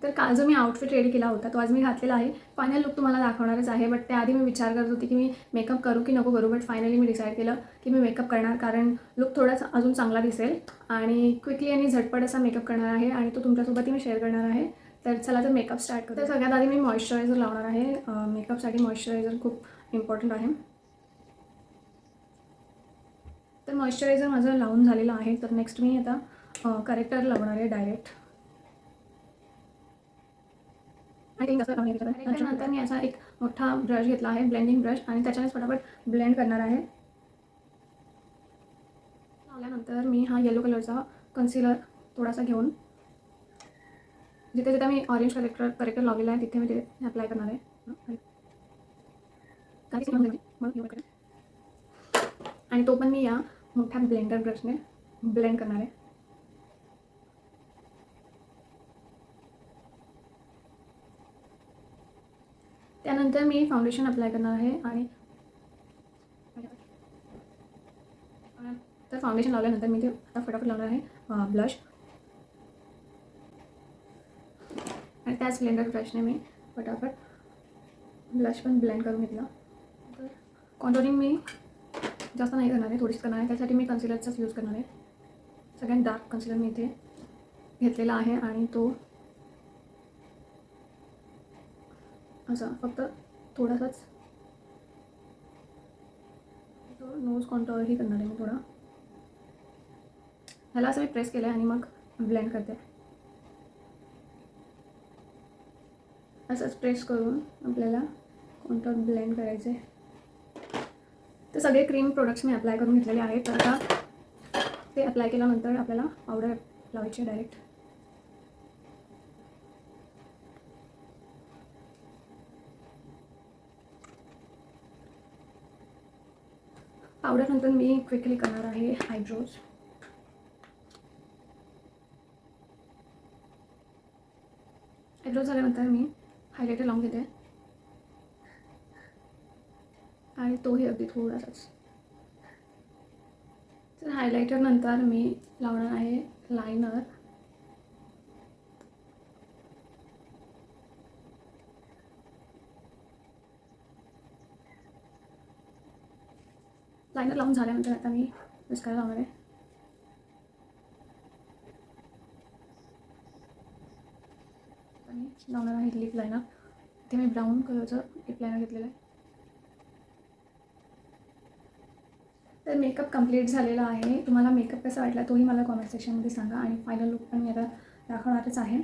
तर काल जो मी आउटफिट रेडी केला होता तो आज मी घातलेला आहे. फायनल लुक तुम्हाला दाखवणारच आहे. बट त्याआधी मी विचार करत होती की मी मेकअप करू की नको करू. बट फायनली मी डिसाईड केलं की मी मेकअप करणार, कारण लुक थोडासा अजून चांगला दिसेल आणि क्विकली आणि झटपट असा मेकअप करणार आहे आणि तो तुमच्यासोबतही मी शेअर करणार आहे. तर चला तर मेकअप स्टार्ट करू. तर सगळ्यात आधी मी मॉइश्चरायझर लावणार आहे. मेकअपसाठी मॉइश्चरायझर खूप इम्पॉर्टंट आहे. तर मॉइश्चरायझर माझं लावून झालेलं आहे. तर नेक्स्ट मी आता करेक्टर लावणार आहे डायरेक्ट. आणि त्यानंतर मी असा एक मोठा ब्रश घेतला आहे, ब्लेंडिंग ब्रश, आणि त्याच्यानेच फटाफट ब्लेंड करणार आहे. लावल्यानंतर मी हा येलो कलरचा कन्सिलर थोडासा घेऊन जिथे जिथे मी ऑरेंज करेक्टर लावलेला आहे तिथे मी ते अप्लाय करणार आहे. आणि तो पण मी या मोठ्या ब्लेंडर ब्रशने ब्लेंड करणार आहे. त्यानंतर मी फाउंडेशन अप्लाय करणार आहे. आणि तर फाउंडेशन लावल्यानंतर मी ते आता फटाफट लावणार आहे ब्लश. आणि त्याच ब्लेंडर ब्रशने मी फटाफट ब्लश पण ब्लेंड करून घेतला. तर कॉन्टोरिंग मी जास्त नाही करणार आहे, थोडीच करणार आहे. त्यासाठी मी कन्सिलरचाच यूज करणार आहे. सगळ्यात डार्क कन्सिलर मी इथे घेतलेला आहे आणि तो असा फक्त थोडासाच तो नोज कॉन्टोरही करणार आहे मी थोडा. ह्याला असं मी प्रेस केलं आहे आणि मग ब्लेंड करते. असंच प्रेस करून आपल्याला कॉन्टोर ब्लेंड करायचे. तर सगळे क्रीम प्रोडक्ट्स मी अप्लाय करून घेतलेले आहेत. तर आता ते अप्लाय केल्यानंतर आपल्याला पावडर लावायची डायरेक्ट. पावडरनंतर मी क्विकली करणार आहे आयब्रोज. आयब्रोज झाल्यानंतर मी हायलायटर लावून घेते आणि तोही अगदी थोडासाच. तर हायलायटर नंतर मी लावणार आहे लायनर. लायनर लावून झाल्यानंतर आता मी मस्कारा लावणार आहे. आणि लावणार आहे लिप लायनर. इथे मी ब्राऊन कलरचं लिप लायनर घेतलेलं आहे. तर मेकअप कंप्लीट झालेला आहे. तुम्हाला मेकअप कसा वाटला तोही मला कॉमेंट सेक्शनमध्ये सांगा. आणि फायनल लुक पण मी आता दाखवणारच आहे.